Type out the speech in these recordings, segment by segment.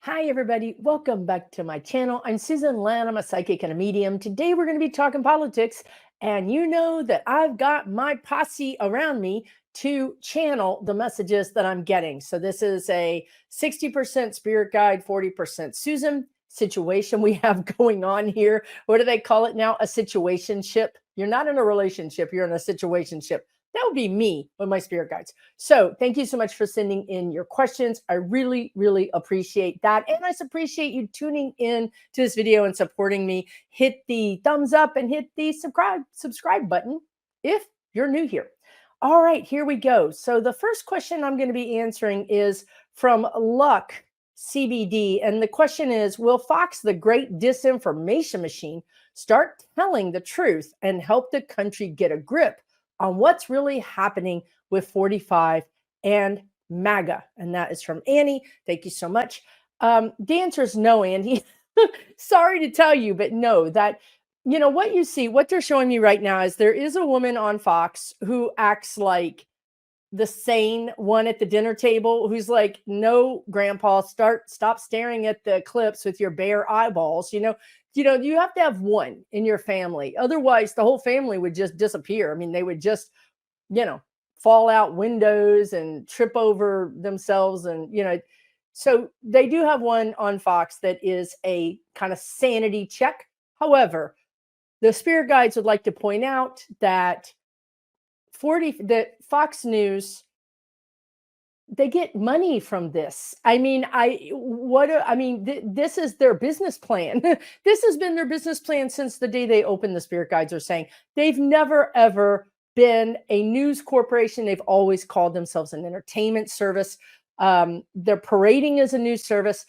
Hi, everybody. Welcome back to my channel. I'm Susan Lynn. I'm a psychic and a medium. Today, we're going to be talking politics. And you know that I've got my posse around me to channel the messages that I'm getting. So this is a 60% spirit guide, 40% Susan situation we have going on here. What do they call it now? A situationship. You're not in a relationship. You're in a situationship. That would be me with my spirit guides. So thank you so much for sending in your questions. I really, really appreciate that. And I appreciate you tuning in to this video and supporting me. Hit the thumbs up and hit the subscribe button if you're new here. All right, here we go. So the first question I'm going to be answering is from Luck CBD. And the question is, will Fox, the great disinformation machine, start telling the truth and help the country get a grip on what's really happening with 45 and MAGA? And that is from Annie. Thank you so much. The answer is no, Andy. Sorry to tell you, but no, that, you know, what you see, what they're showing me right now is there is a woman on Fox who acts like the sane one at the dinner table, who's like, no, grandpa, stop staring at the eclipse with your bare eyeballs. You have to have one in your family. Otherwise, the whole family would just disappear. I mean, they would just, fall out windows and trip over themselves. And, so they do have one on Fox that is a kind of sanity check. However, the spirit guides would like to point out that Fox News, they get money from this. I mean, this is their business plan. This has been their business plan since the day they opened. The spirit guides are saying they've never, ever been a news corporation. They've always called themselves an entertainment service. They're parading as a news service.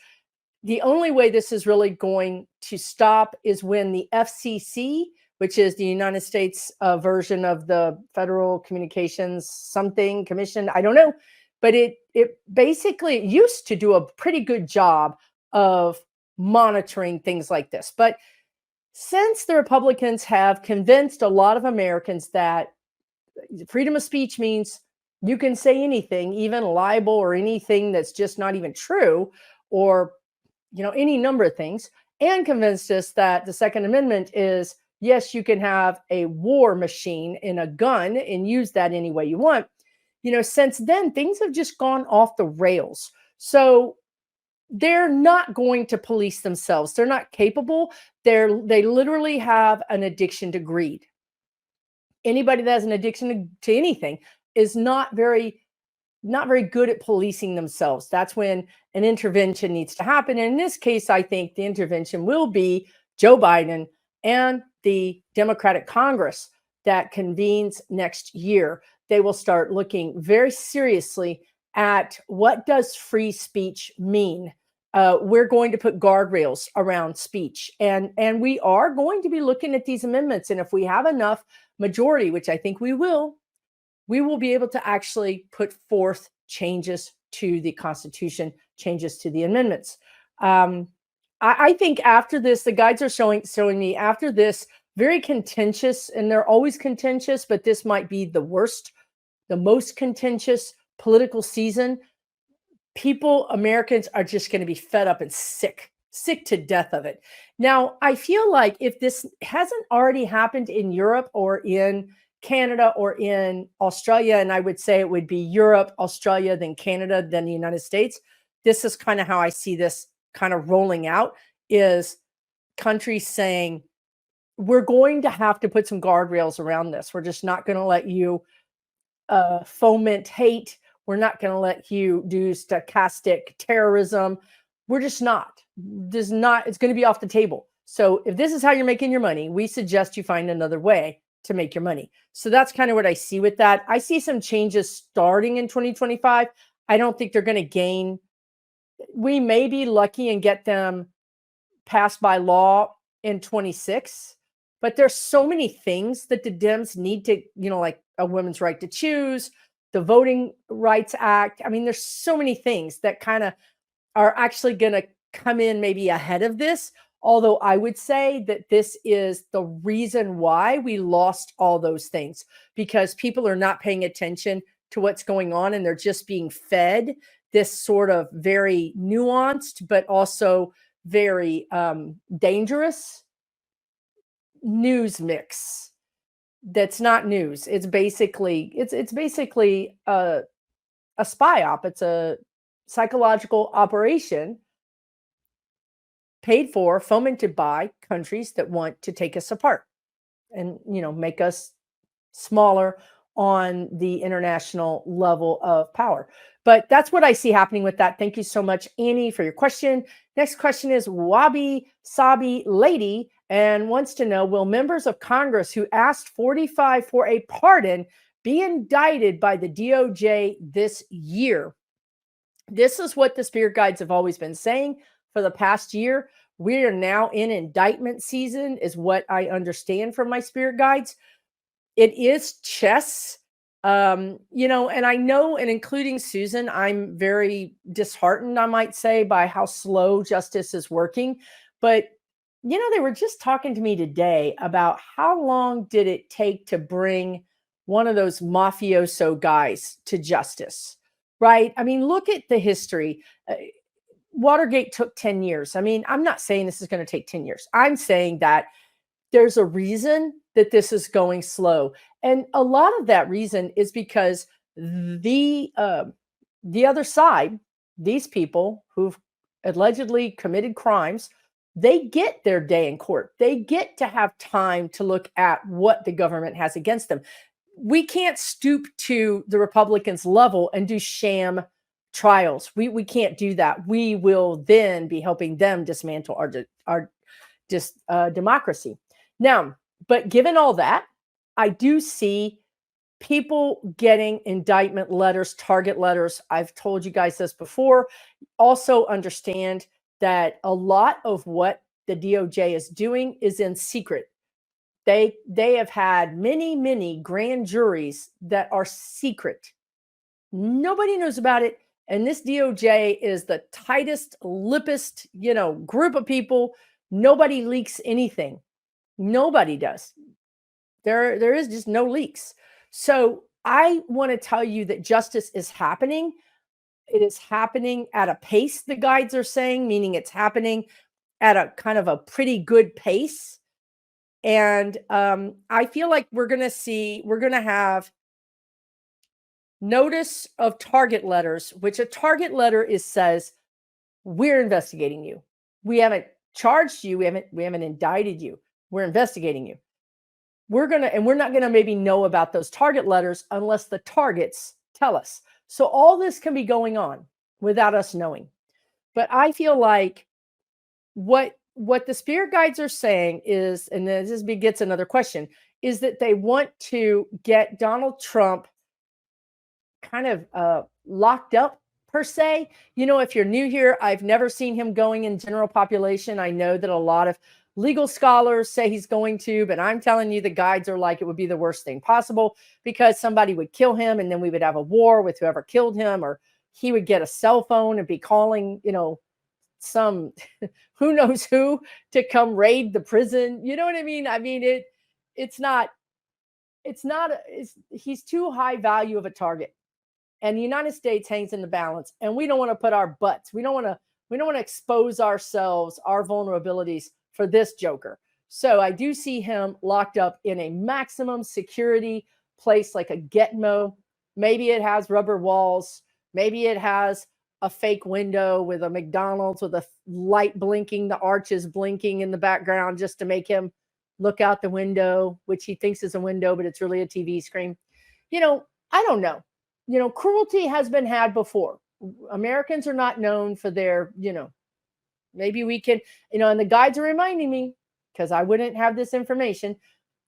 The only way this is really going to stop is when the FCC, which is the United States version of the Federal Communications something commission, I don't know, but it basically used to do a pretty good job of monitoring things like this. But since the Republicans have convinced a lot of Americans that freedom of speech means you can say anything, even libel or anything that's just not even true, or any number of things, and convinced us that the Second Amendment is, yes, you can have a war machine in a gun and use that any way you want. Since then, things have just gone off the rails. So they're not going to police themselves. They're not capable. They literally have an addiction to greed. Anybody that has an addiction to anything is not very good at policing themselves. That's when an intervention needs to happen. And in this case, I think the intervention will be Joe Biden and the Democratic Congress that convenes next year. They will start looking very seriously at what does free speech mean. We're going to put guardrails around speech, and we are going to be looking at these amendments. And if we have enough majority, which I think we will be able to actually put forth changes to the Constitution, changes to the amendments. I think after this, the guides are showing me after this very contentious, and they're always contentious, but this might be the most contentious political season. Americans are just going to be fed up and sick to death of it. Now, I feel like if this hasn't already happened in Europe or in Canada or in Australia, and I would say it would be Europe, Australia, then Canada, then the United States, this is kind of how I see this kind of rolling out, is countries saying, we're going to have to put some guardrails around this. We're just not going to let you foment hate. We're not going to let you do stochastic terrorism. We're just not. It's going to be off the table. So if this is how you're making your money, we suggest you find another way to make your money. So that's kind of what I see with that. I see some changes starting in 2025. I don't think they're going to gain. We may be lucky and get them passed by law in 26, but there's so many things that the Dems need to, like a women's right to choose, the Voting Rights Act. I mean, there's so many things that kind of are actually going to come in maybe ahead of this. Although I would say that this is the reason why we lost all those things, because people are not paying attention to what's going on and they're just being fed this sort of very nuanced, but also very dangerous news mix that's not news. It's basically a spy op. It's a psychological operation paid for, fomented by countries that want to take us apart and, make us smaller on the international level of power. But that's what I see happening with that. Thank you so much, Annie, for your question. Next question is Wabi Sabi Lady and wants to know, will members of Congress who asked 45 for a pardon be indicted by the DOJ this year? This is what the spirit guides have always been saying for the past year. We are now in indictment season, is what I understand from my spirit guides. It is chess, and I know, and including Susan, I'm very disheartened, I might say, by how slow justice is working. But, they were just talking to me today about how long did it take to bring one of those mafioso guys to justice, right? I mean, look at the history. Watergate took 10 years. I mean, I'm not saying this is going to take 10 years. I'm saying that there's a reason that this is going slow. And a lot of that reason is because the other side, these people who've allegedly committed crimes, they get their day in court. They get to have time to look at what the government has against them. We can't stoop to the Republicans' level and do sham trials. We can't do that. We will then be helping them dismantle our democracy. Now, but given all that, I do see people getting indictment letters, target letters. I've told you guys this before. Also understand that a lot of what the DOJ is doing is in secret. They have had many grand juries that are secret. Nobody knows about it. And this DOJ is the tightest, lippest, group of people. Nobody leaks anything. Nobody does. There is just no leaks. So I want to tell you that justice is happening. It is happening at a pace, the guides are saying, meaning it's happening at a kind of a pretty good pace. And I feel like we're going to have notice of target letters, which a target letter says, we're investigating you. We haven't charged you. We haven't indicted you. We're investigating you. We're not going to maybe know about those target letters unless the targets tell us. So all this can be going on without us knowing. But I feel like what the spirit guides are saying is, and this begets another question, is that they want to get Donald Trump kind of locked up, per se. If you're new here, I've never seen him going in general population. I know that a lot of legal scholars say he's going to, but I'm telling you, the guides are like, it would be the worst thing possible because somebody would kill him and then we would have a war with whoever killed him, or he would get a cell phone and be calling, some who knows who to come raid the prison. You know what I mean? I mean, he's too high value of a target. And the United States hangs in the balance, and we don't want to put our butts. We don't want to expose ourselves, our vulnerabilities for this joker. So I do see him locked up in a maximum security place like a Gitmo. Maybe it has rubber walls. Maybe it has a fake window with a McDonald's with a light blinking, the arches blinking in the background just to make him look out the window, which he thinks is a window, but it's really a TV screen. I don't know. Cruelty has been had before. Americans are not known for their, maybe we can, and the guides are reminding me, because I wouldn't have this information.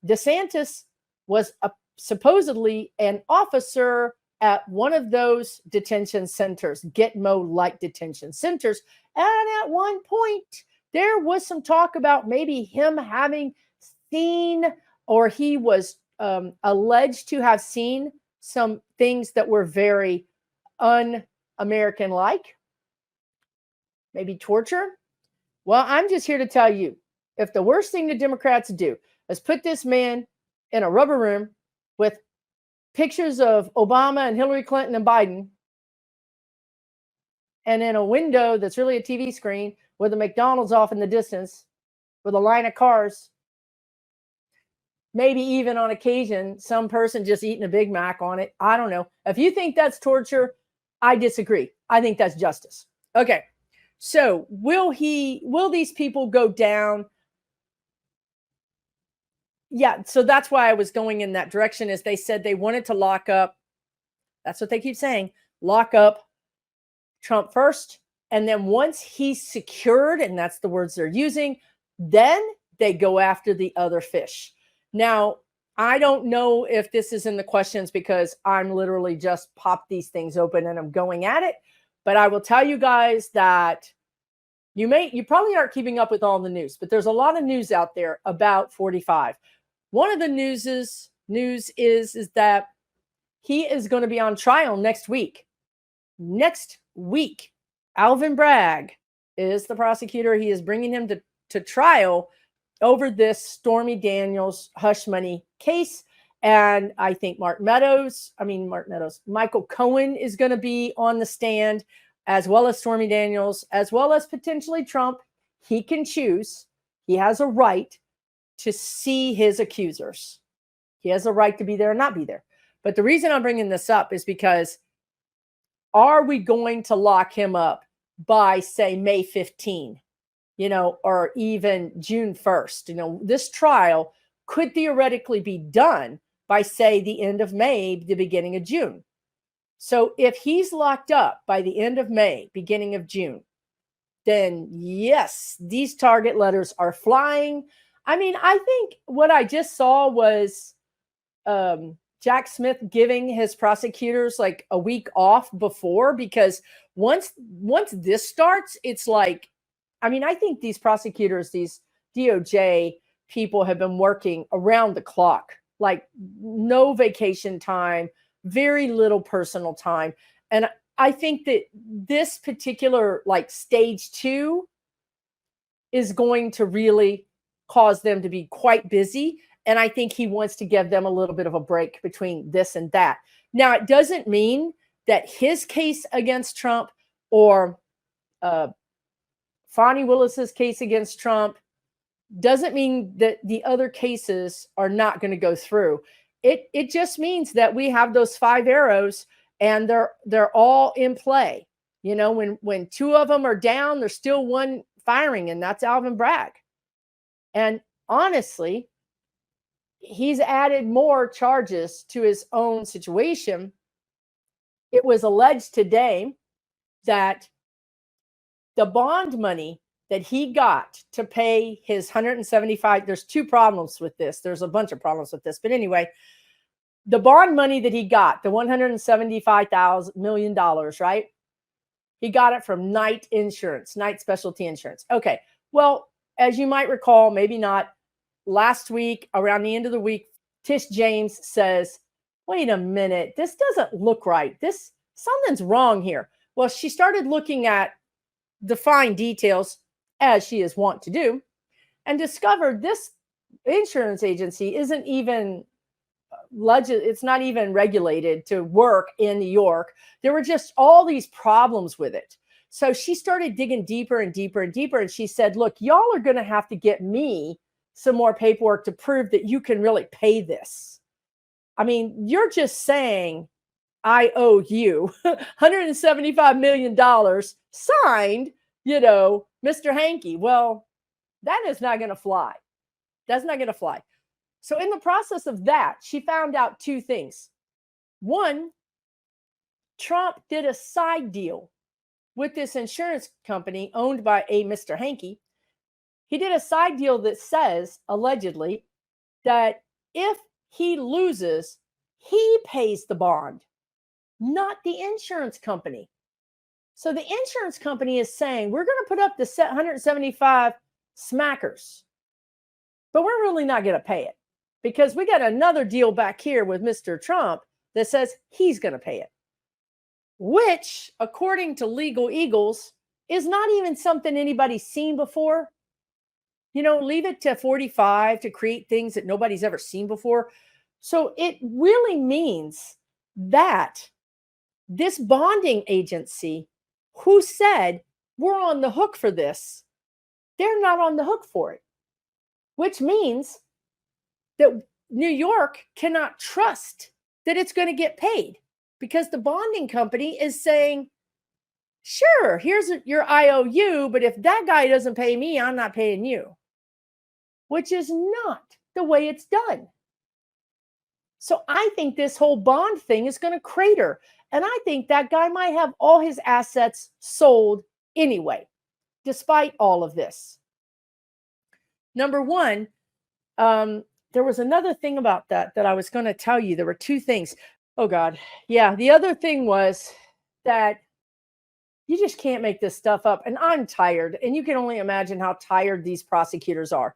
DeSantis was supposedly an officer at one of those detention centers, Gitmo-like detention centers. And at one point, there was some talk about maybe him having seen, or he was alleged to have seen some things that were very un-American-like, maybe torture. Well, I'm just here to tell you, if the worst thing the Democrats do is put this man in a rubber room with pictures of Obama and Hillary Clinton and Biden, and in a window that's really a TV screen with a McDonald's off in the distance with a line of cars, maybe even on occasion, some person just eating a Big Mac on it. I don't know. If you think that's torture, I disagree. I think that's justice. Okay. So will these people go down? Yeah. So that's why I was going in that direction, is they said they wanted to lock up. That's what they keep saying. Lock up Trump first. And then once he's secured, and that's the words they're using, then they go after the other fish. Now, I don't know if this is in the questions because I'm literally just popped these things open and I'm going at it. But I will tell you guys that you probably aren't keeping up with all the news, but there's a lot of news out there about 45. One of the news is that he is going to be on trial next week. Next week, Alvin Bragg is the prosecutor. He is bringing him to trial over this Stormy Daniels hush money case. And I think Michael Cohen is going to be on the stand, as well as Stormy Daniels, as well as potentially Trump. He can choose. He has a right to see his accusers. He has a right to be there or not be there. But the reason I'm bringing this up is because, are we going to lock him up by, say, May 15, or even June 1st? This trial could theoretically be done by, say, the end of May, the beginning of June. So if he's locked up by the end of May, beginning of June, then yes, these target letters are flying. I mean, I think what I just saw was Jack Smith giving his prosecutors like a week off before, because once this starts, it's like, I think these prosecutors, these DOJ people have been working around the clock, like no vacation time, very little personal time. And I think that this particular like stage 2 is going to really cause them to be quite busy. And I think he wants to give them a little bit of a break between this and that. Now, it doesn't mean that his case against Trump or Fonnie Willis's case against Trump doesn't mean that the other cases are not going to go through. It just means that we have those 5 arrows and they're all in play. When 2 of them are down, there's still one firing, and that's Alvin Bragg. And honestly, he's added more charges to his own situation. It was alleged today that the bond money that he got to pay his 175, there's 2 problems with this. There's a bunch of problems with this. But anyway, the bond money that he got, the $175 million, right? He got it from Knight Insurance, Knight Specialty Insurance. Okay. Well, as you might recall, maybe not, last week, around the end of the week, Tish James says, wait a minute, this doesn't look right. Something's wrong here. Well, she started looking at the fine details, as she is wont to do, and discovered this insurance agency isn't even it's not even regulated to work in New York. There were just all these problems with it. So she started digging deeper and deeper and deeper. And she said, look, y'all are going to have to get me some more paperwork to prove that you can really pay this. You're just saying, I owe you $175 million signed, Mr. Hanky. Well, that is not going to fly. That's not going to fly. So in the process of that, she found out 2 things. One, Trump did a side deal with this insurance company owned by a Mr. Hanky. He did a side deal that says, allegedly, that if he loses, he pays the bond, not the insurance company. So the insurance company is saying, we're going to put up the 175 smackers, but we're really not going to pay it because we got another deal back here with Mr. Trump that says he's going to pay it, which, according to Legal Eagles, is not even something anybody's seen before. Leave it to 45 to create things that nobody's ever seen before. So it really means that this bonding agency who said we're on the hook for this, they're not on the hook for it, which means that New York cannot trust that it's going to get paid because the bonding company is saying, sure, here's your IOU, but if that guy doesn't pay me, I'm not paying you, which is not the way it's done. So I think this whole bond thing is going to crater. And I think that guy might have all his assets sold anyway, despite all of this. Number one, there was another thing about that I was going to tell you. There were two things. Oh, God. Yeah. The other thing was that you just can't make this stuff up. And I'm tired. And you can only imagine how tired these prosecutors are.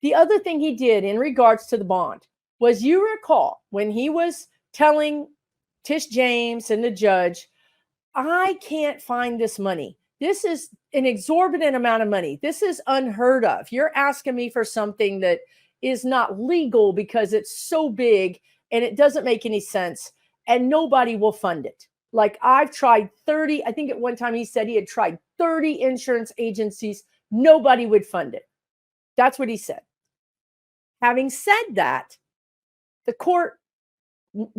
The other thing he did in regards to the bond was, you recall when he was telling Tish James and the judge, I can't find this money. This is an exorbitant amount of money. This is unheard of. You're asking me for something that is not legal because it's so big and it doesn't make any sense and nobody will fund it. Like, I've tried 30, I think at one time he said he had tried 30 insurance agencies. Nobody would fund it. That's what he said. Having said that, the court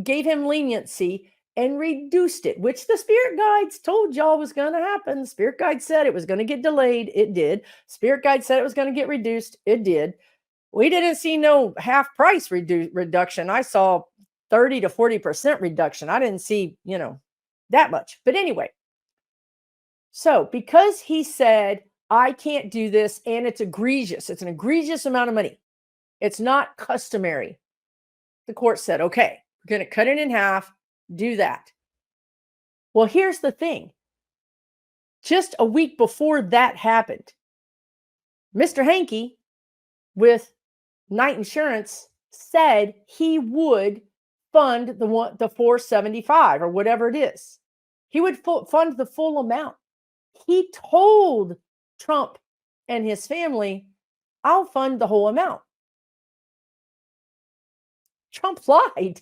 gave him leniency and reduced it, which the spirit guides told y'all was going to happen. The spirit guide said it was going to get delayed. It did. Spirit guide said it was going to get reduced. It did. We didn't see no half price reduction. I saw 30 to 40% reduction. I didn't see, that much. But anyway, so because he said, I can't do this, and it's egregious, it's an egregious amount of money, it's not customary, the court said, okay, we're going to cut it in half, do that. Well, here's the thing. Just a week before that happened, Mr. Hankey with Knight Insurance said he would fund the 475 or whatever it is. He would fund the full amount. He told Trump and his family, I'll fund the whole amount. Trump lied.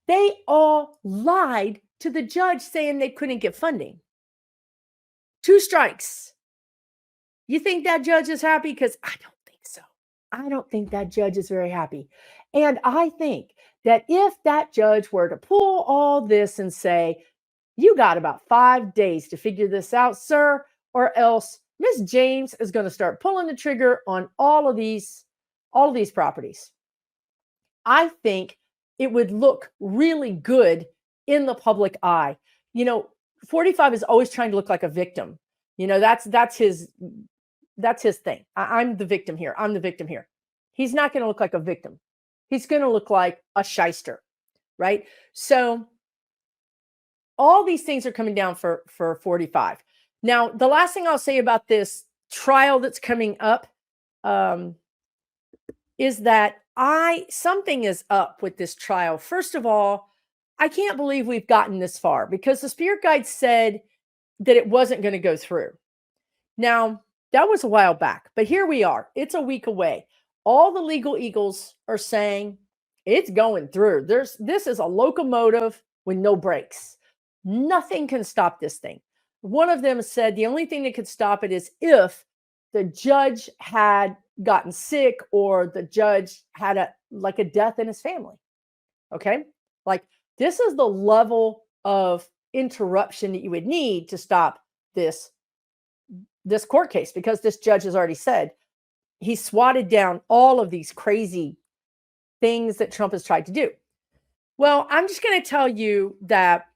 They all lied to the judge saying they couldn't get funding. 2 strikes. You think that judge is happy? Because I don't think so. I don't think that judge is very happy. And I think that if that judge were to pull all this and say, you got about 5 days to figure this out, sir, or else Miss James is going to start pulling the trigger on all of these properties. I think it would look really good in the public eye. 45 is always trying to look like a victim. That's his thing. I'm the victim here. I'm the victim here. He's not going to look like a victim. He's going to look like a shyster, right? So all these things are coming down for 45. Now, the last thing I'll say about this trial that's coming up is that something is up with this trial. First of all, I can't believe we've gotten this far because the spirit guide said that it wasn't going to go through. Now, that was a while back, but here we are. It's a week away. All the legal eagles are saying it's going through. This is a locomotive with no brakes. Nothing can stop this thing. One of them said the only thing that could stop it is if the judge had gotten sick or the judge had a death in his family. Okay? Like, this is the level of interruption that you would need to stop this court case, because this judge has already said he swatted down all of these crazy things that Trump has tried to do. Well, I'm just going to tell you that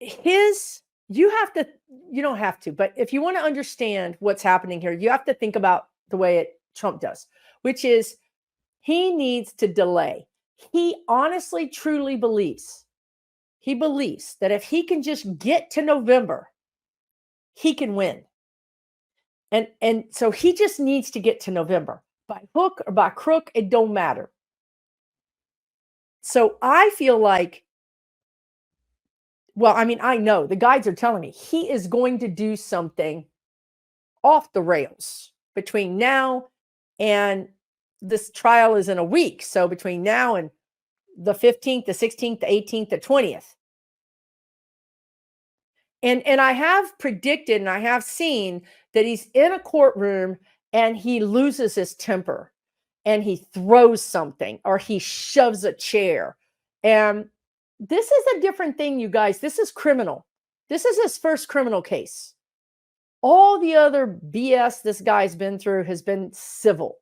you don't have to, but if you want to understand what's happening here, you have to think about the way Trump does, which is he needs to delay. He honestly, truly believes that if he can just get to November, he can win. And so he just needs to get to November. By hook or by crook, it don't matter. So I feel like, I know the guides are telling me he is going to do something off the rails between now and this trial is in a week. So between now and the 15th, the 16th, the 18th, the 20th. And I have predicted and I have seen that he's in a courtroom and he loses his temper and he throws something or he shoves a chair. And this is a different thing, you guys. This is criminal. This is his first criminal case. All the other BS this guy's been through has been civil.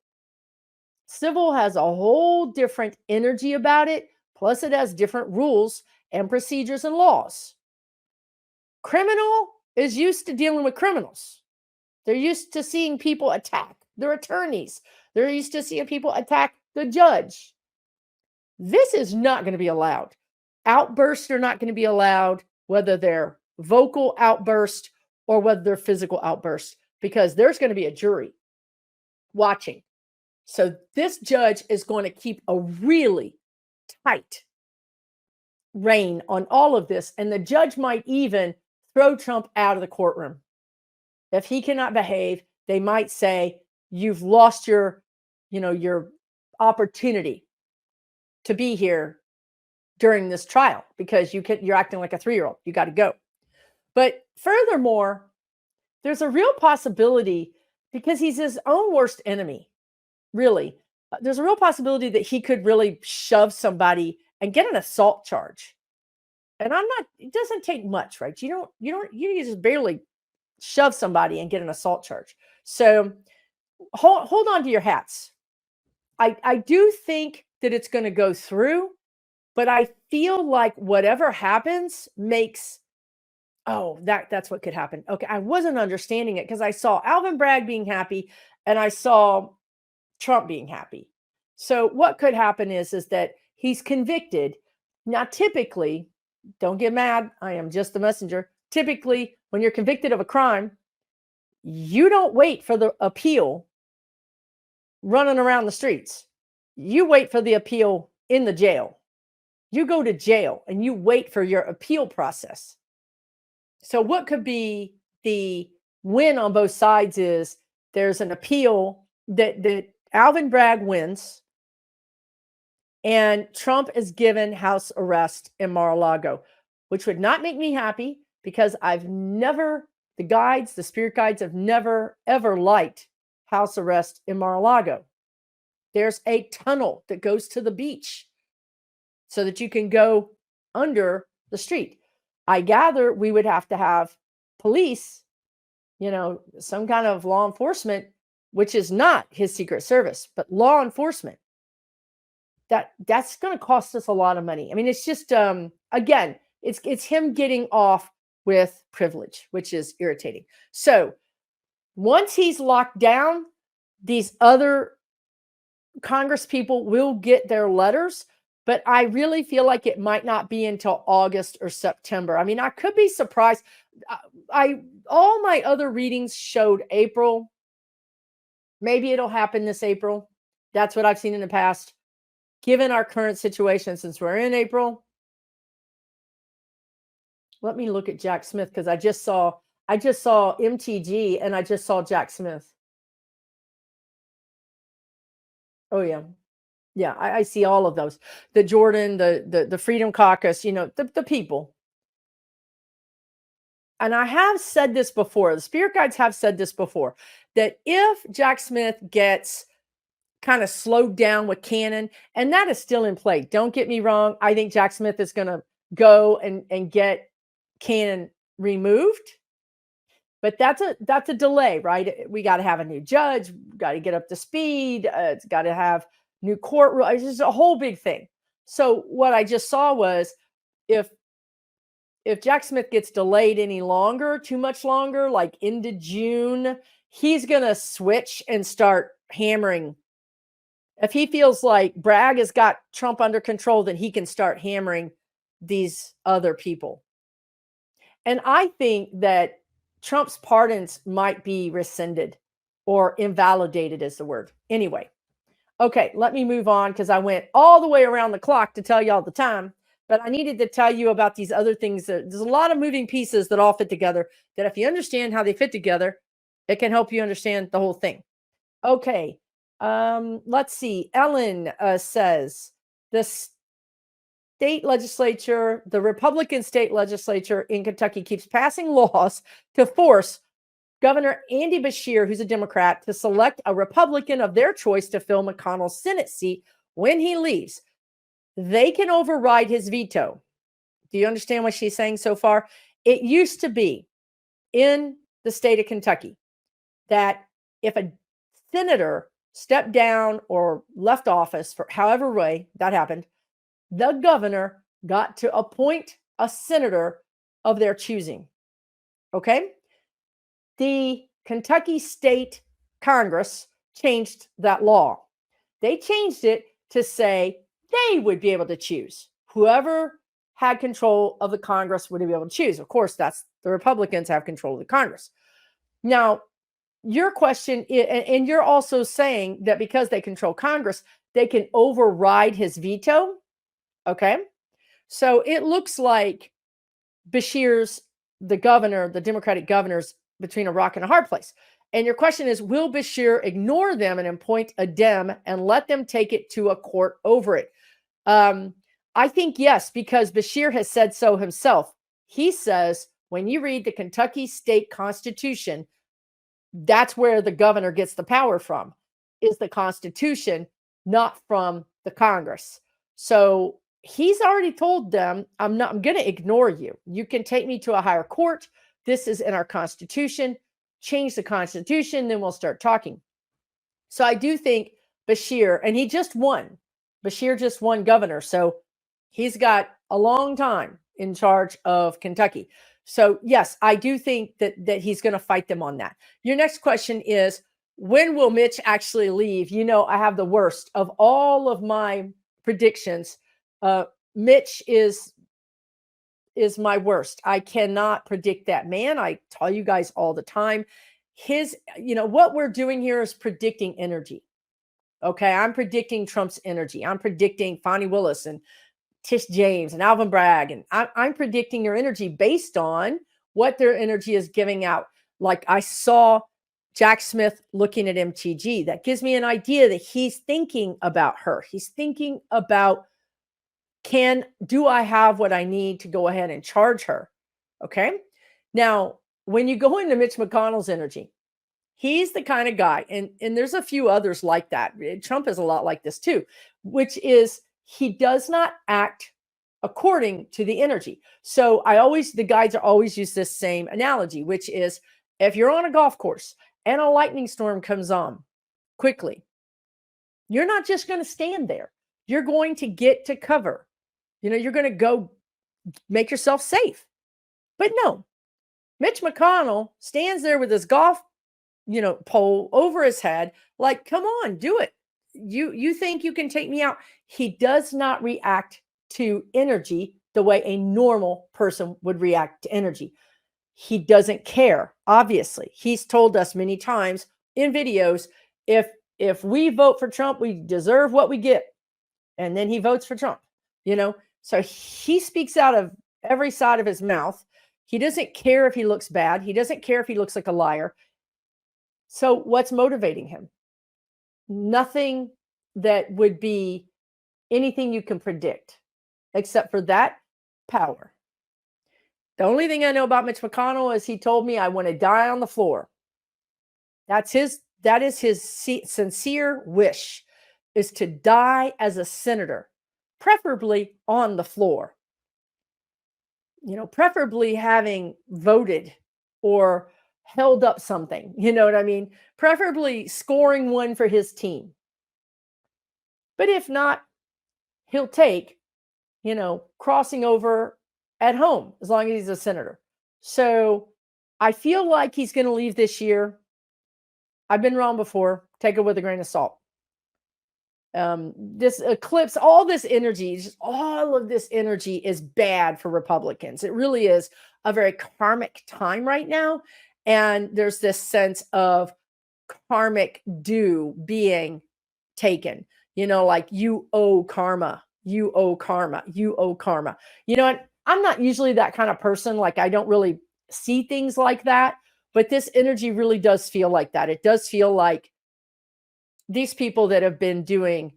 Civil has a whole different energy about it. Plus, it has different rules and procedures and laws. Criminal is used to dealing with criminals. They're used to seeing people attack their attorneys. They're used to seeing people attack the judge. This is not going to be allowed. Outbursts are not going to be allowed, whether they're vocal outbursts or whether they're physical outbursts, because there's going to be a jury watching. So this judge is going to keep a really tight rein on all of this. And the judge might even throw Trump out of the courtroom. If he cannot behave, they might say, you've lost your opportunity to be here during this trial because you're acting like a 3-year-old. You got to go. But furthermore, there's a real possibility, because he's his own worst enemy, really. There's a real possibility that he could really shove somebody and get an assault charge. And it doesn't take much, right? You just barely shove somebody and get an assault charge. So hold on to your hats. I do think that it's going to go through, but I feel like whatever happens makes, that's what could happen. Okay, I wasn't understanding it because I saw Alvin Bragg being happy and I saw Trump being happy. So what could happen is that he's convicted. Now, typically, don't get mad, I am just the messenger. Typically, when you're convicted of a crime, you don't wait for the appeal running around the streets. You wait for the appeal in the jail. You go to jail and you wait for your appeal process. So what could be the win on both sides is there's an appeal that Alvin Bragg wins and Trump is given house arrest in Mar-a-Lago, which would not make me happy because the spirit guides have never, ever liked house arrest in Mar-a-Lago. There's a tunnel that goes to the beach so that you can go under the street. I gather we would have to have police, some kind of law enforcement, which is not his Secret Service, but law enforcement. That's going to cost us a lot of money. I mean, it's just, again, it's him getting off with privilege, which is irritating. So once he's locked down, these other Congress people will get their letters, but I really feel like it might not be until August or September. I mean, I could be surprised. All my other readings showed April. Maybe it'll happen this April. That's what I've seen in the past. Given our current situation, since we're in April, let me look at Jack Smith because I just saw MTG and I just saw Jack Smith. Oh yeah. Yeah, I see all of those. The Jordan, the Freedom Caucus, the people. And I have said this before, the spirit guides have said this before, that if Jack Smith gets kind of slowed down with Cannon, and that is still in play. Don't get me wrong. I think Jack Smith is going to go and get Cannon removed. But that's a delay, right? We got to have a new judge, got to get up to speed. It's got to have new court rules. It's just a whole big thing. So what I just saw was if Jack Smith gets delayed any longer, too much longer, like into June, he's going to switch and start hammering. If he feels like Bragg has got Trump under control, then he can start hammering these other people. And I think that Trump's pardons might be rescinded or invalidated is the word. Anyway, okay, let me move on because I went all the way around the clock to tell y'all the time, but I needed to tell you about these other things. There's a lot of moving pieces that all fit together that if you understand how they fit together, it can help you understand the whole thing. Okay, let's see. Ellen says, state legislature, the Republican state legislature in Kentucky keeps passing laws to force Governor Andy Beshear, who's a Democrat, to select a Republican of their choice to fill McConnell's Senate seat when he leaves. They can override his veto. Do you understand what she's saying so far? It used to be in the state of Kentucky that if a senator stepped down or left office for however way that happened, the governor got to appoint a senator of their choosing. Okay? The Kentucky State Congress changed that law. They changed it to say they would be able to choose. Whoever had control of the Congress would be able to choose. Of course, that's the Republicans have control of the Congress. Now, your question, and you're also saying that because they control Congress, they can override his veto. Okay. So it looks like Beshear's, the governor, the Democratic governor's between a rock and a hard place. And your question is, will Beshear ignore them and appoint a Dem and let them take it to a court over it? I think yes, because Beshear has said so himself. He says, when you read the Kentucky State Constitution, that's where the governor gets the power from, is the Constitution, not from the Congress. So he's already told them, I'm going to ignore you. You can take me to a higher court. This is in our Constitution. Change the Constitution, then we'll start talking. So I do think Beshear, and he just won. Beshear just won governor. So he's got a long time in charge of Kentucky. So yes, I do think that he's going to fight them on that. Your next question is, when will Mitch actually leave? You know, I have the worst of all of my predictions. Mitch is my worst. I cannot predict that man. I tell you guys all the time. What we're doing here is predicting energy. Okay. I'm predicting Trump's energy. I'm predicting Fonnie Willis and Tish James and Alvin Bragg. And I'm predicting their energy based on what their energy is giving out. Like I saw Jack Smith looking at MTG. That gives me an idea that he's thinking about her. He's thinking about, do I have what I need to go ahead and charge her? Okay. Now, when you go into Mitch McConnell's energy, he's the kind of guy, and there's a few others like that. Trump is a lot like this too, which is he does not act according to the energy. So the guides are always use this same analogy, which is if you're on a golf course and a lightning storm comes on quickly, you're not just going to stand there. You're going to get to cover. You're going to go make yourself safe. But no, Mitch McConnell stands there with his golf, pole over his head. Like, come on, do it. You think you can take me out? He does not react to energy the way a normal person would react to energy. He doesn't care. Obviously, he's told us many times in videos, if we vote for Trump, we deserve what we get. And then he votes for Trump, So he speaks out of every side of his mouth. He doesn't care if he looks bad. He doesn't care if he looks like a liar. So what's motivating him? Nothing that would be anything you can predict, except for that power. The only thing I know about Mitch McConnell is he told me, I want to die on the floor. That is his sincere wish, is to die as a senator, preferably on the floor. Preferably having voted or held up something, you know what I mean? Preferably scoring one for his team. But if not, he'll take, crossing over at home as long as he's a senator. So I feel like he's going to leave this year. I've been wrong before. Take it with a grain of salt. This eclipse, all of this energy is bad for Republicans. It really is a very karmic time right now. And there's this sense of karmic due being taken, like you owe karma, you owe karma, you owe karma. I'm not usually that kind of person. Like I don't really see things like that, but this energy really does feel like that. It does feel like these people that have been doing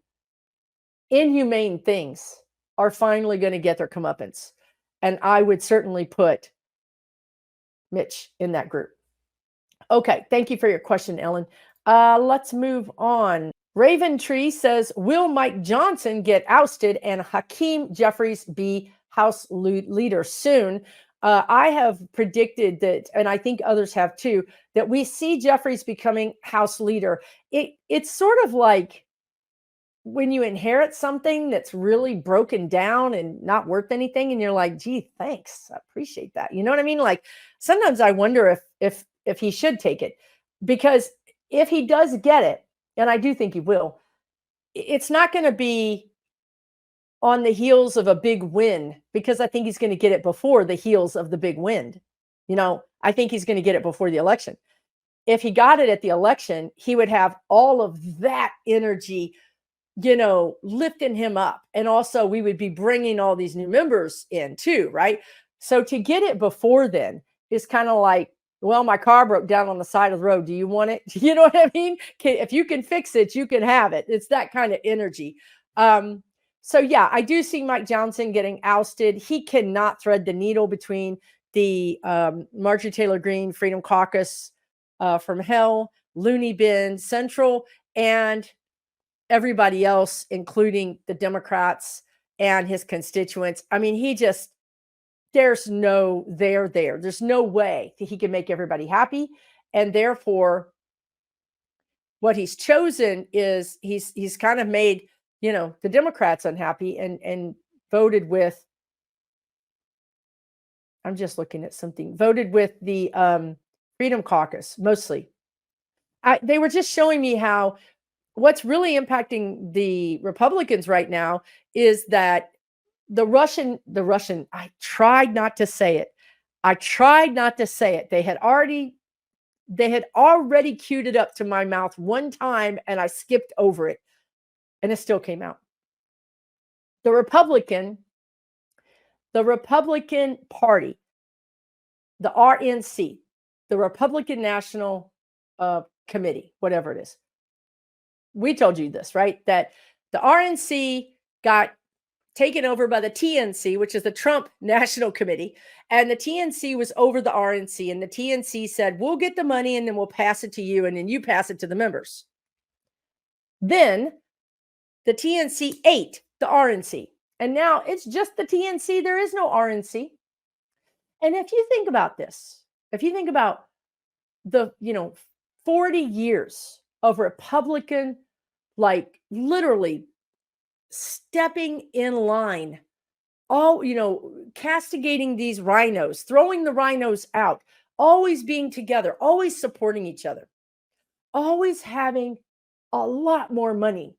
inhumane things are finally going to get their comeuppance. And I would certainly put Mitch in that group. Okay, thank you for your question, Ellen. Let's move on. Raven Tree says, will Mike Johnson get ousted and Hakeem Jeffries be House leader soon? I have predicted that, and I think others have too, that we see Jeffries becoming House leader. It's sort of like when you inherit something that's really broken down and not worth anything, and you're like, gee, thanks, I appreciate that. You know what I mean? Like sometimes I wonder if he should take it, because if he does get it, and I do think he will, it's not going to be on the heels of a big win, because I think he's going to get it before the heels of the big win. You know, I think he's going to get it before the election. If he got it at the election, he would have all of that energy, you know, lifting him up. And also we would be bringing all these new members in too, right? So to get it before then is kind of like, well, my car broke down on the side of the road. Do you want it? You know what I mean? If you can fix it, you can have it. It's that kind of energy. So yeah, I do see Mike Johnson getting ousted. He cannot thread the needle between the Marjorie Taylor Greene Freedom Caucus from hell, Looney Bin Central, and everybody else, including the Democrats and his constituents. I mean, there's no there. There's no way that he can make everybody happy. And therefore, what he's chosen is he's kind of made, you know, the Democrats unhappy and voted with, I'm just looking at something, voted with the Freedom Caucus mostly. They were just showing me how what's really impacting the Republicans right now is that the Russian, I tried not to say it. They had already queued it up to my mouth one time and I skipped over it and it still came out. The Republican Party, the RNC, the Republican National Committee, whatever it is. We told you this, right? That the RNC got taken over by the TNC, which is the Trump National Committee. And the TNC was over the RNC. And the TNC said, we'll get the money and then we'll pass it to you. And then you pass it to the members. Then the TNC ate the RNC. And now it's just the TNC. There is no RNC. And if you think about this, if you think about the, 40 years of Republican, like literally stepping in line, all, castigating these rhinos, throwing the rhinos out, always being together, always supporting each other, always having a lot more money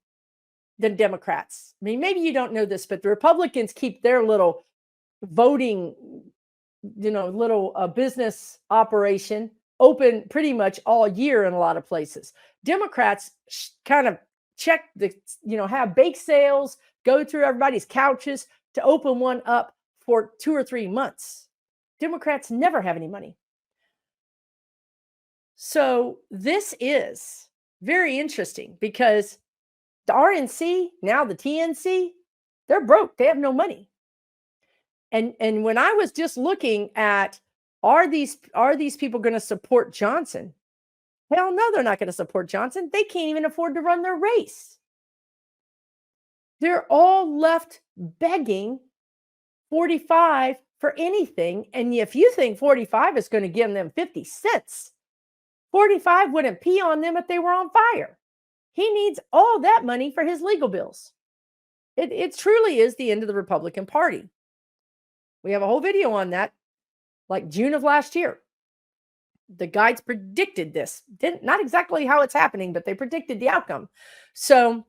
than Democrats. I mean, maybe you don't know this, but the Republicans keep their little voting, little business operation open pretty much all year in a lot of places. Democrats kind of check the, have bake sales, go through everybody's couches to open one up for 2 or 3 months. Democrats never have any money. So this is very interesting because the RNC, now the TNC, they're broke. They have no money. And when I was just looking at, are these people going to support Johnson? Hell no, they're not going to support Johnson. They can't even afford to run their race. They're all left begging 45 for anything. And if you think 45 is going to give them 50 cents, 45 wouldn't pee on them if they were on fire. He needs all that money for his legal bills. It truly is the end of the Republican Party. We have a whole video on that, like June of last year. The guides predicted this. Not exactly how it's happening, but they predicted the outcome. So,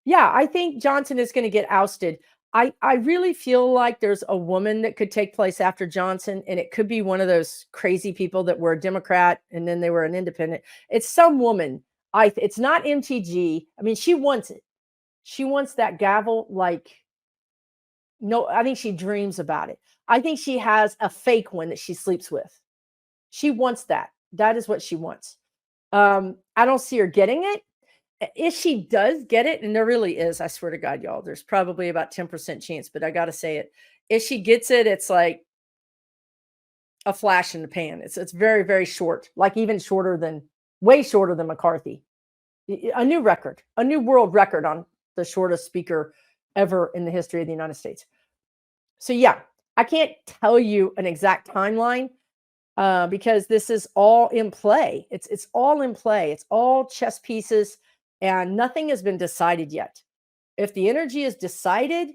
yeah, I think Johnson is going to get ousted. I really feel like there's a woman that could take place after Johnson, and it could be one of those crazy people that were a Democrat and then they were an independent. It's some woman. It's not MTG. I mean, she wants it. She wants that gavel like, no, I think she dreams about it. I think she has a fake one that she sleeps with. She wants that. That is what she wants. I don't see her getting it. if she does get it, and there really is, I swear to God, y'all, there's probably about 10% chance, but I got to say it. If she gets it, it's like a flash in the pan. It's very, very short, like even way shorter than McCarthy. A new record, a new world record on the shortest speaker ever in the history of the United States. So yeah, I can't tell you an exact timeline because this is all in play. It's all in play. It's all chess pieces, and nothing has been decided yet. If the energy is decided,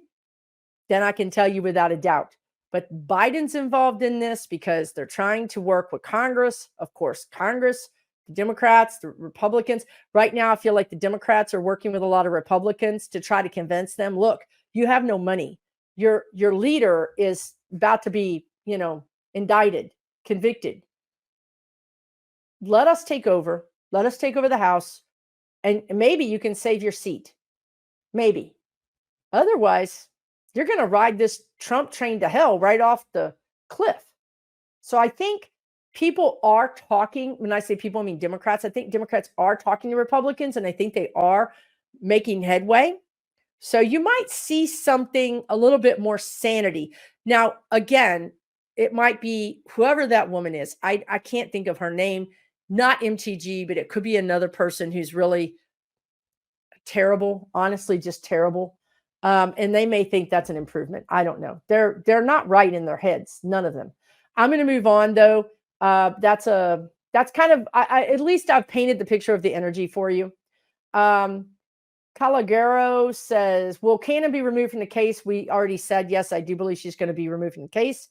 then I can tell you without a doubt. But Biden's involved in this because they're trying to work with Congress. Of course, Congress, the Democrats, the Republicans. Right now, I feel like the Democrats are working with a lot of Republicans to try to convince them, look, you have no money. Your leader is about to be, indicted, convicted. Let us take over. Let us take over the House. And maybe you can save your seat. Maybe. Otherwise, you're going to ride this Trump train to hell right off the cliff. So I think people are talking. When I say people, I mean Democrats. I think Democrats are talking to Republicans, and I think they are making headway. So you might see something a little bit more sanity. Now, again, it might be whoever that woman is. I can't think of her name, not MTG, but it could be another person who's really terrible, honestly, just terrible. And they may think that's an improvement. I don't know. They're not right in their heads. None of them. I'm going to move on though. That's kind of, at least I've painted the picture of the energy for you. Calagaro says, will Cannon be removed from the case? We already said, yes, I do believe she's going to be removed from the case.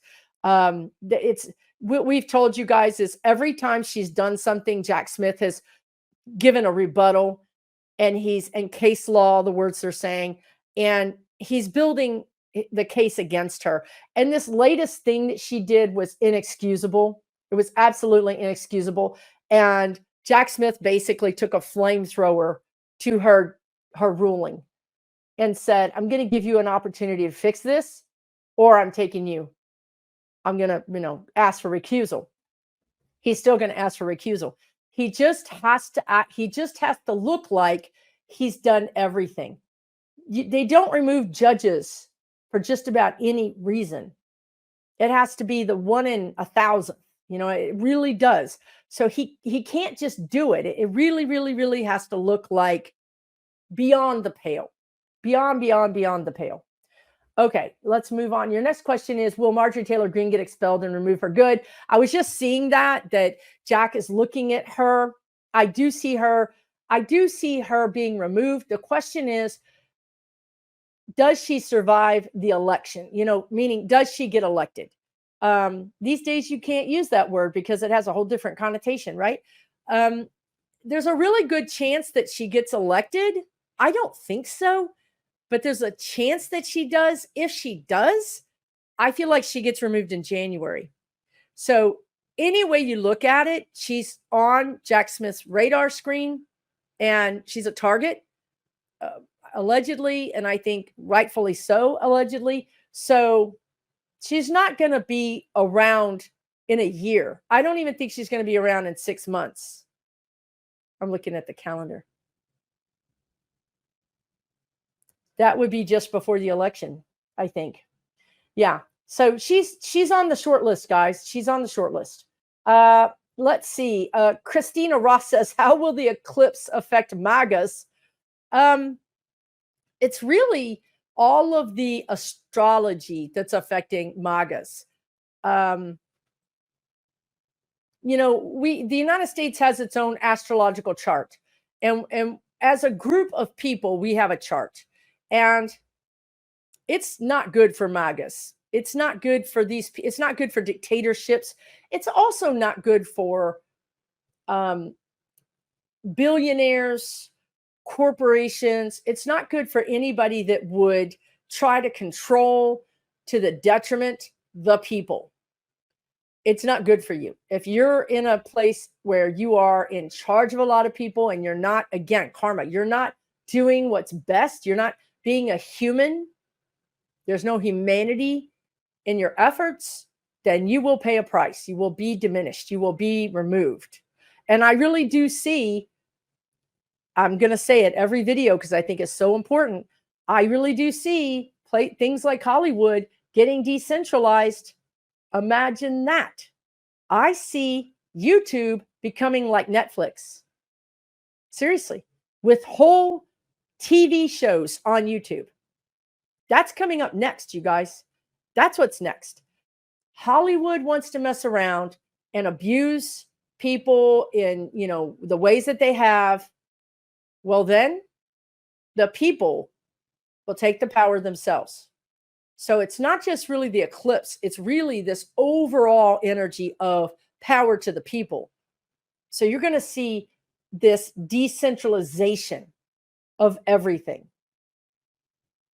We've told you guys is every time she's done something, Jack Smith has given a rebuttal, and he's in case law, the words they're saying, and he's building the case against her. And this latest thing that she did was inexcusable. It was absolutely inexcusable. And Jack Smith basically took a flamethrower to her ruling and said, I'm going to give you an opportunity to fix this, or I'm going to, ask for recusal. He's still going to ask for recusal. He just has to act. He just has to look like he's done everything. They don't remove judges for just about any reason. It has to be the 1 in 1,000. It really does. So he can't just do it. It really, really, really has to look like beyond the pale, beyond the pale. Okay, let's move on. Your next question is, will Marjorie Taylor Greene get expelled and remove for good? I was just seeing that Jack is looking at her. I do see her being removed. The question is, does she survive the election? Meaning, does she get elected? These days you can't use that word because it has a whole different connotation, right? There's a really good chance that she gets elected. I don't think so, but there's a chance that she does. If she does, I feel like she gets removed in January. So any way you look at it, she's on Jack Smith's radar screen and she's a target, allegedly, and I think rightfully so, allegedly. So she's not going to be around in a year. I don't even think she's going to be around in 6 months. I'm looking at the calendar. That would be just before the election, I think. Yeah. So she's on the short list, guys. She's on the short list. Let's see. Christina Ross says, how will the eclipse affect magas? It's really all of the astrology that's affecting magas. The United States has its own astrological chart. And as a group of people, we have a chart. And it's not good for magas. It's not good for it's not good for dictatorships. It's also not good for billionaires, corporations. It's not good for anybody that would try to control to the detriment the people. It's not good for you. If you're in a place where you are in charge of a lot of people and you're not, again, karma, you're not doing what's best, you're not being a human, there's no humanity in your efforts, then you will pay a price. You will be diminished. You will be removed. And I really do see I'm going to say it every video because I think it's so important. I really do see things like Hollywood getting decentralized. Imagine that. I see YouTube becoming like Netflix. Seriously, with whole TV shows on YouTube. That's coming up next, you guys. That's what's next. Hollywood wants to mess around and abuse people in, the ways that they have. Well, then the people will take the power themselves. So it's not just really the eclipse. It's really this overall energy of power to the people. So you're going to see this decentralization of everything.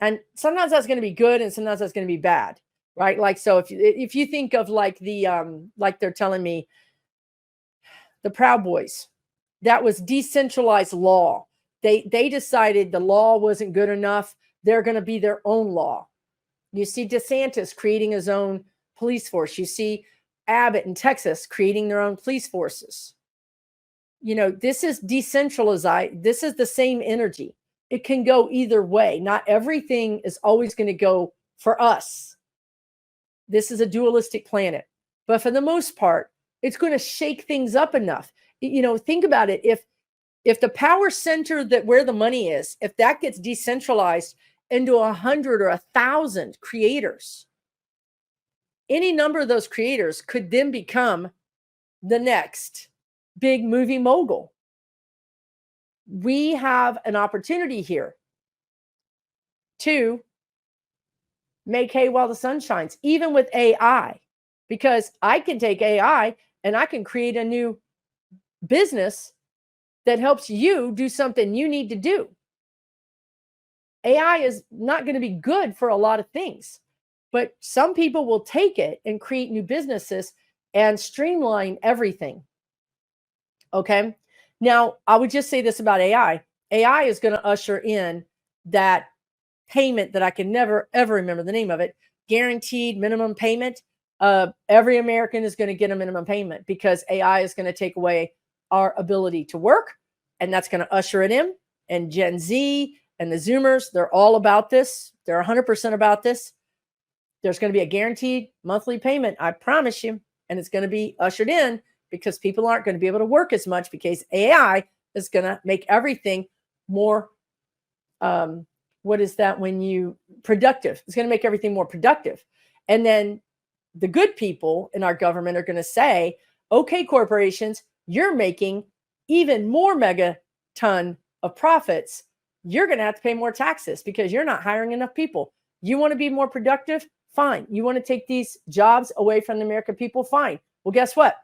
And sometimes that's going to be good and sometimes that's going to be bad, right? Like, so if you think of like like they're telling me, the Proud Boys, that was decentralized law. They decided the law wasn't good enough. They're going to be their own law. You see DeSantis creating his own police force. You see Abbott in Texas creating their own police forces. This is decentralized. This is the same energy. It can go either way. Not everything is always going to go for us. This is a dualistic planet. But for the most part, it's going to shake things up enough. Think about it. If the power center where the money is, if that gets decentralized into 100 or 1,000 creators, any number of those creators could then become the next big movie mogul. We have an opportunity here to make hay while the sun shines, even with AI, because I can take AI and I can create a new business that helps you do something you need to do. AI is not going to be good for a lot of things, but some people will take it and create new businesses and streamline everything. Okay. Now, I would just say this about AI. AI is going to usher in that payment that I can never, ever remember the name of it, guaranteed minimum payment. Every American is going to get a minimum payment because AI is going to take away our ability to work, and that's going to usher it in. And Gen Z and the Zoomers, they're all about this. They're 100% about this. There's going to be a guaranteed monthly payment, I promise you, and it's going to be ushered in because people aren't going to be able to work as much because AI is going to make everything more, what is that when you, productive. It's going to make everything more productive. And then the good people in our government are going to say, okay, corporations, you're making even more megaton of profits. You're going to have to pay more taxes because you're not hiring enough people. You want to be more productive? Fine. You want to take these jobs away from the American people? Fine. Well, guess what?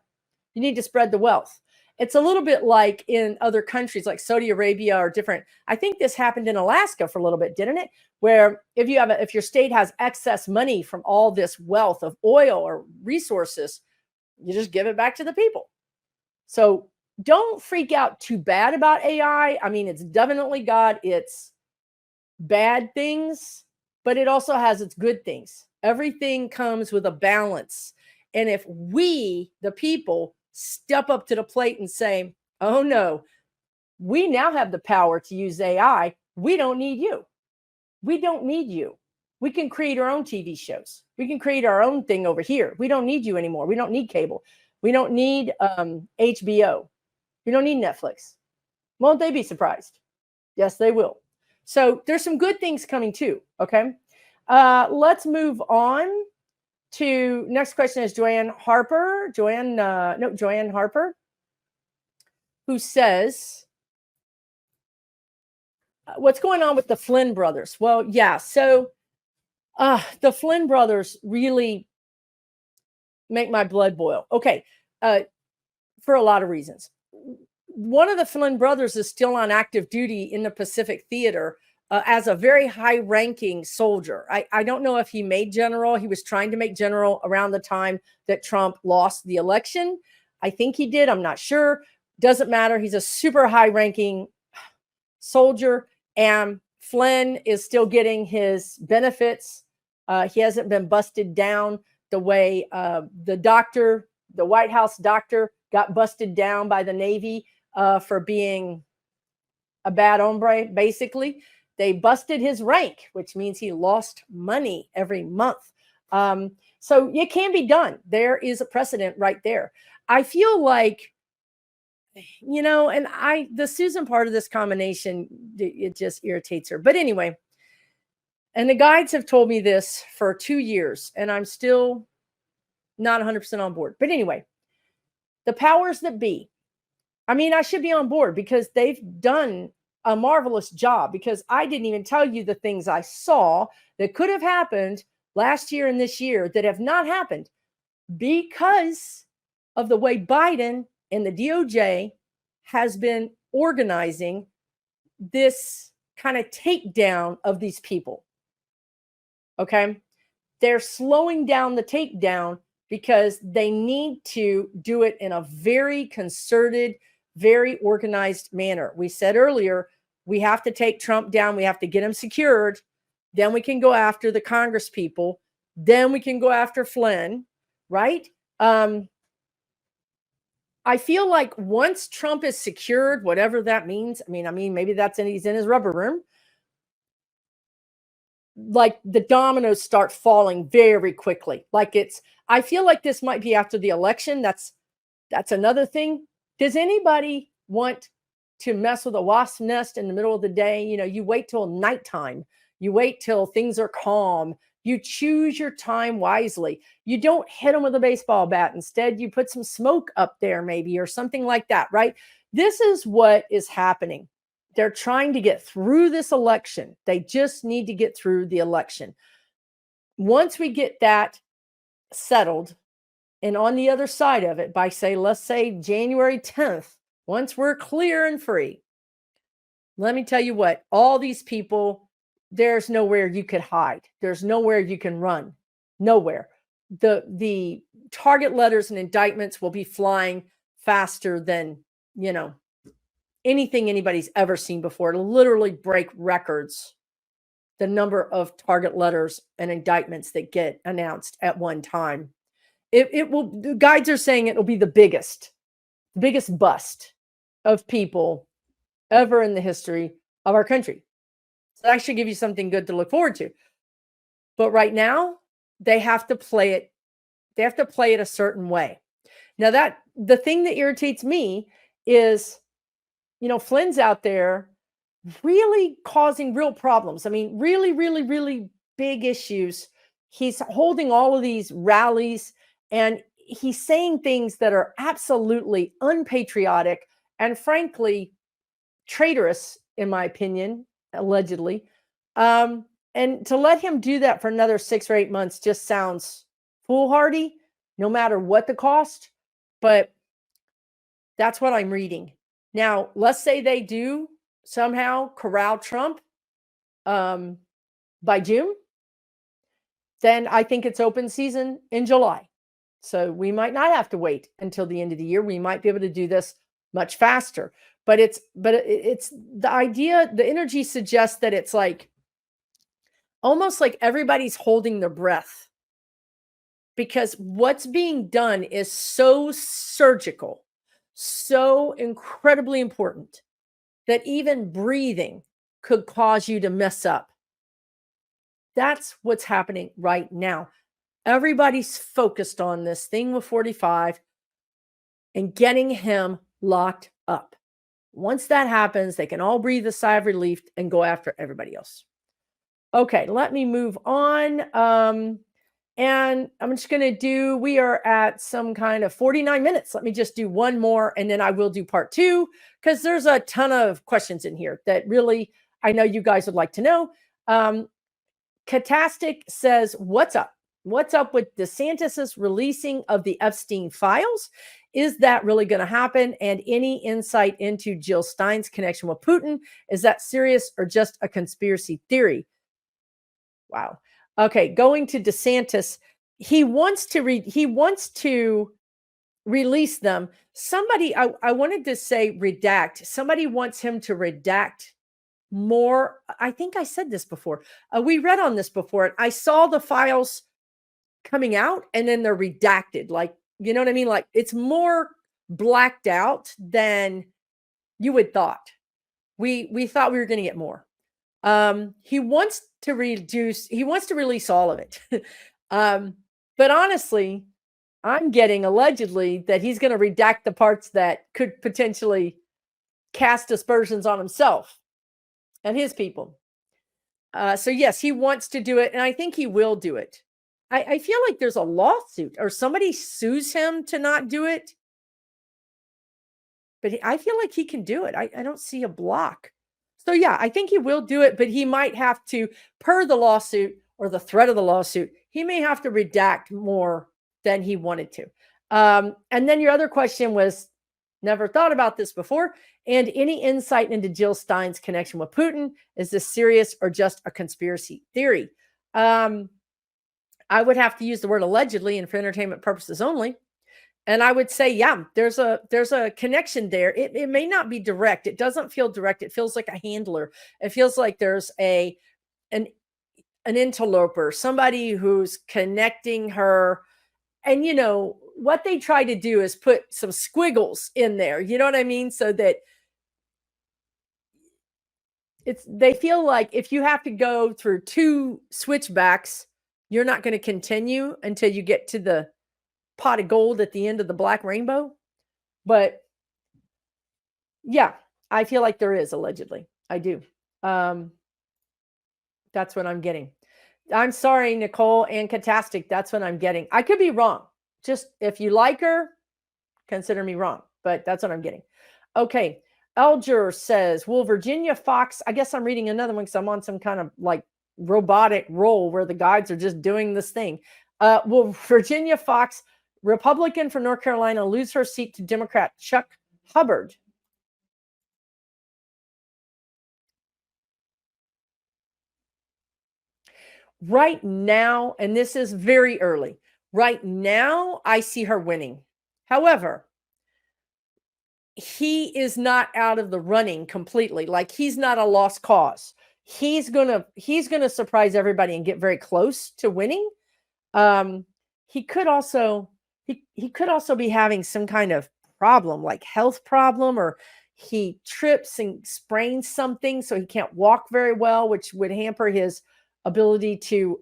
You need to spread the wealth. It's a little bit like in other countries like Saudi Arabia or different. I think this happened in Alaska for a little bit, didn't it? Where if your state has excess money from all this wealth of oil or resources, you just give it back to the people. So don't freak out too bad about AI. I mean, it's definitely got its bad things, but it also has its good things. Everything comes with a balance. And if we, the people, step up to the plate and say, oh no, we now have the power to use AI. We don't need you. We don't need you. We can create our own TV shows. We can create our own thing over here. We don't need you anymore. We don't need cable. We don't need HBO. We don't need Netflix. Won't they be surprised? Yes, they will. So there's some good things coming too. Okay. Let's move on to next question is Joanne Harper, who says, what's going on with the Flynn brothers? Well, yeah. So the Flynn brothers really make my blood boil. Okay. For a lot of reasons. One of the Flynn brothers is still on active duty in the Pacific Theater as a very high-ranking soldier. I don't know if he made general. He was trying to make general around the time that Trump lost the election. I think he did. I'm not sure. Doesn't matter. He's a super high-ranking soldier, and Flynn is still getting his benefits. He hasn't been busted down the way the White House doctor got busted down by the Navy for being a bad hombre, basically. They busted his rank, which means he lost money every month. So it can be done. There is a precedent right there. I feel like, and the Susan part of this combination, it just irritates her. But anyway, and the guides have told me this for 2 years, and I'm still not 100% on board. But anyway, the powers that be, I should be on board because they've done a marvelous job, because I didn't even tell you the things I saw that could have happened last year and this year that have not happened because of the way Biden and the DOJ has been organizing this kind of takedown of these people. Okay. They're slowing down the takedown because they need to do it in a very concerted, very organized manner. We said earlier, we have to take Trump down. We have to get him secured. Then we can go after the Congress people. Then we can go after Flynn, right? I feel like once Trump is secured, whatever that means, maybe he's in his rubber room. Like the dominoes start falling very quickly. I feel like this might be after the election. That's another thing. Does anybody want to mess with a wasp nest in the middle of the day? You wait till nighttime. You wait till things are calm. You choose your time wisely. You don't hit them with a baseball bat. Instead, you put some smoke up there maybe, or something like that, right? This is what is happening. They're trying to get through this election. They just need to get through the election. Once we get that settled and on the other side of it by, let's say January 10th, once we're clear and free, let me tell you what, all these people, there's nowhere you could hide. There's nowhere you can run. Nowhere. The target letters and indictments will be flying faster than, anything anybody's ever seen before. It'll literally break records, the number of target letters and indictments that get announced at one time. It will, the guides are saying it will be the biggest bust of people ever in the history of our country. So that should give you something good to look forward to. But right now, they have to play it. They have to play it a certain way. Now, the thing that irritates me is, Flynn's out there really causing real problems. Really, really, really big issues. He's holding all of these rallies and he's saying things that are absolutely unpatriotic and frankly traitorous, in my opinion, allegedly. And to let him do that for another 6 or 8 months just sounds foolhardy, no matter what the cost. But that's what I'm reading. Now, let's say they do somehow corral Trump by June, then I think it's open season in July. So we might not have to wait until the end of the year. We might be able to do this much faster. But it's the idea, the energy suggests that it's like almost like everybody's holding their breath, because what's being done is so surgical, so incredibly important that even breathing could cause you to mess up. That's what's happening right now. Everybody's focused on this thing with 45 and getting him locked up. Once that happens, they can all breathe a sigh of relief and go after everybody else. Okay, let me move on. And I'm just going to we are at some kind of 49 minutes. Let me just do one more and then I will do part 2, because there's a ton of questions in here that really, I know you guys would like to know. Katastic says, what's up? What's up with DeSantis's releasing of the Epstein files? Is that really going to happen? And any insight into Jill Stein's connection with Putin? Is that serious or just a conspiracy theory? Wow. Okay, going to DeSantis, he wants to release them. Somebody, I wanted to say redact. Somebody wants him to redact more. I think I said this before. We read on this before. I saw the files coming out and then they're redacted. Like, you know what I mean? Like it's more blacked out than you would thought. We thought we were going to get more. He wants to release all of it. But honestly, I'm getting allegedly that he's going to redact the parts that could potentially cast aspersions on himself and his people. So yes, he wants to do it, and I think he will do it. I feel like there's a lawsuit or somebody sues him to not do it. But I feel like he can do it. I don't see a block. So yeah, I think he will do it, but he might have to, per the lawsuit or the threat of the lawsuit, he may have to redact more than he wanted to. And then your other question was, never thought about this before. And any insight into Jill Stein's connection with Putin? Is this serious or just a conspiracy theory? I would have to use the word allegedly and for entertainment purposes only. And I would say, yeah, there's a connection there. It may not be direct. It doesn't feel direct. It feels like a handler. It feels like there's an interloper, somebody who's connecting her. And, what they try to do is put some squiggles in there. You know what I mean? So that they feel like if you have to go through 2 switchbacks, you're not going to continue until you get to the pot of gold at the end of the black rainbow. But yeah, I feel like there is, allegedly. I do. That's what I'm getting. I'm sorry, Nicole and Catastic. That's what I'm getting. I could be wrong. Just if you like her, consider me wrong. But that's what I'm getting. Okay. Elger says, will Virginia Fox, I guess I'm reading another one because I'm on some kind of like robotic roll where the guides are just doing this thing. Will Virginia Fox, Republican from North Carolina, lose her seat to Democrat Chuck Hubbard? Right now, and this is very early, right now, I see her winning. However, he is not out of the running completely. Like, he's not a lost cause. He's gonna surprise everybody and get very close to winning. He could also be having some kind of problem, like health problem, or he trips and sprains something, so he can't walk very well, which would hamper his ability to,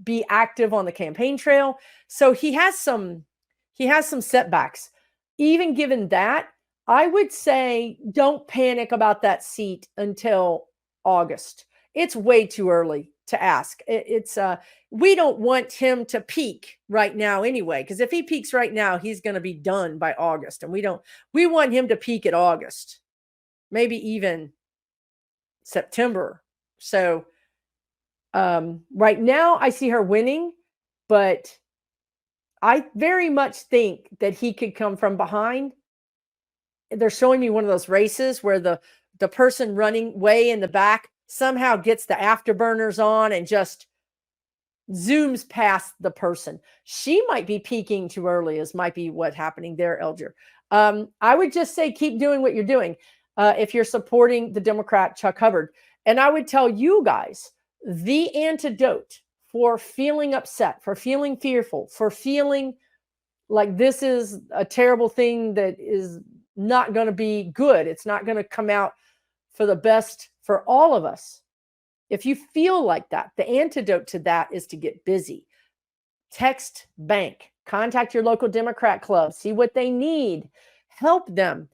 be active on the campaign trail. So he has some setbacks. Even given that, I would say don't panic about that seat until August. It's way too early to ask. We don't want him to peak right now anyway, because if he peaks right now, he's going to be done by August. And we want him to peak at August, maybe even September. So right now I see her winning, but I very much think that he could come from behind. They're showing me one of those races where the person running way in the back somehow gets the afterburners on and just zooms past the person. She might be peaking too early, as might be what's happening there, Elger. I would just say keep doing what you're doing if you're supporting the Democrat Chuck Hubbard. And I would tell you guys, the antidote for feeling upset, for feeling fearful, for feeling like this is a terrible thing that is not going to be good. It's not going to come out for the best for all of us. If you feel like that, the antidote to that is to get busy. Text bank, contact your local Democrat club, see what they need, help them.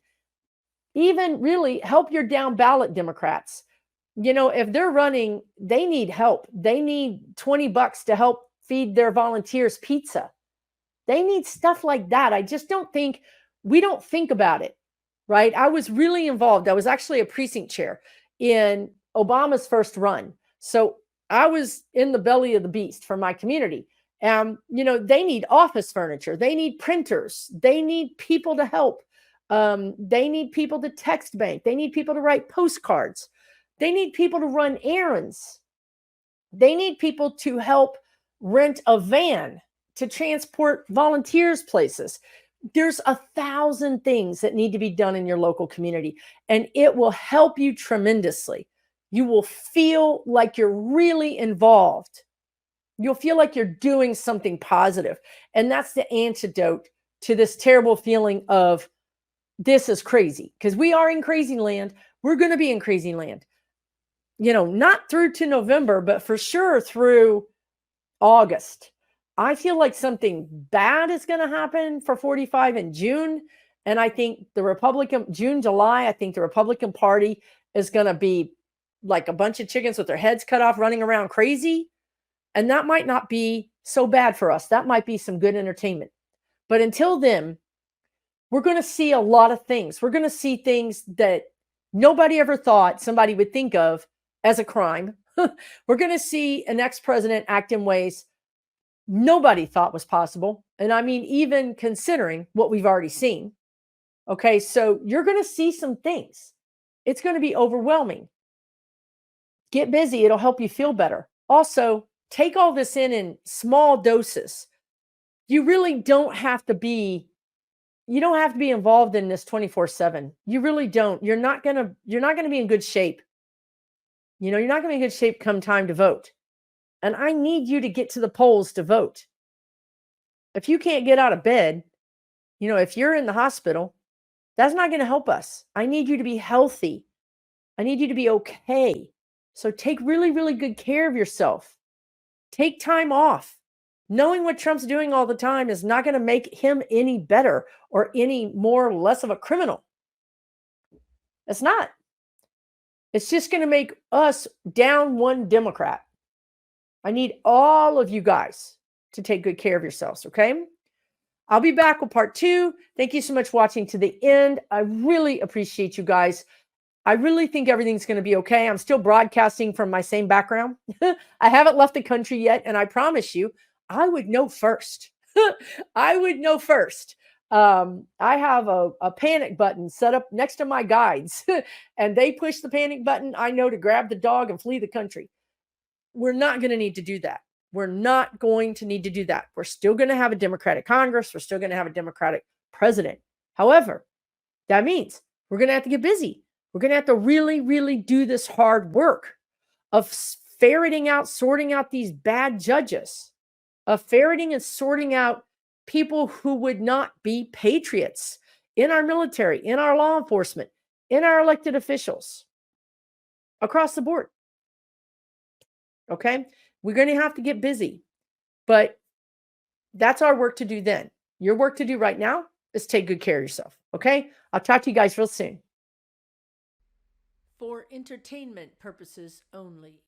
Even really help your down ballot Democrats. If they're running, they need help. They need $20 to help feed their volunteers pizza. They need stuff like that. I just don't think, we don't think about it, right? I was really involved. I was actually a precinct chair in Obama's first run. So I was in the belly of the beast for my community. They need office furniture. They need printers. They need people to help. They need people to text bank. They need people to write postcards. They need people to run errands. They need people to help rent a van to transport volunteers places. There's 1,000 things that need to be done in your local community, and it will help you tremendously. You will feel like you're really involved. You'll feel like you're doing something positive. And that's the antidote to this terrible feeling of this is crazy because we are in crazy land. We're going to be in crazy land, not through to November, but for sure through August. I feel like something bad is going to happen for 45 in June. And I think June, July, I think the Republican Party is going to be like a bunch of chickens with their heads cut off running around crazy. And that might not be so bad for us. That might be some good entertainment. But until then, we're going to see a lot of things. We're going to see things that nobody ever thought somebody would think of as a crime. We're going to see an ex-president act in ways nobody thought was possible. And I mean, even considering what we've already seen. Okay, so you're going to see some things. It's going to be overwhelming. Get busy. It'll help you feel better. Also, take all this in small doses. You really don't have to be involved in this 24/7. You really don't. You're not going to be in good shape. You're not going to be in good shape come time to vote. And I need you to get to the polls to vote. If you can't get out of bed, if you're in the hospital, that's not going to help us. I need you to be healthy. I need you to be okay. So take really, really good care of yourself. Take time off. Knowing what Trump's doing all the time is not going to make him any better or any more or less of a criminal. It's not. It's just going to make us down one Democrat. I need all of you guys to take good care of yourselves, okay? I'll be back with part 2. Thank you so much for watching to the end. I really appreciate you guys. I really think everything's going to be okay. I'm still broadcasting from my same background. I haven't left the country yet, and I promise you, I would know first. I would know first. I have a panic button set up next to my guides, and they push the panic button. I know to grab the dog and flee the country. We're not going to need to do that. We're not going to need to do that. We're still going to have a Democratic Congress. We're still going to have a Democratic president. However, that means we're going to have to get busy. We're going to have to really, really do this hard work of ferreting out, sorting out these bad judges, of ferreting and sorting out people who would not be patriots in our military, in our law enforcement, in our elected officials, across the board. Okay? We're going to have to get busy, but that's our work to do then. Your work to do right now is take good care of yourself. Okay? I'll talk to you guys real soon. For entertainment purposes only.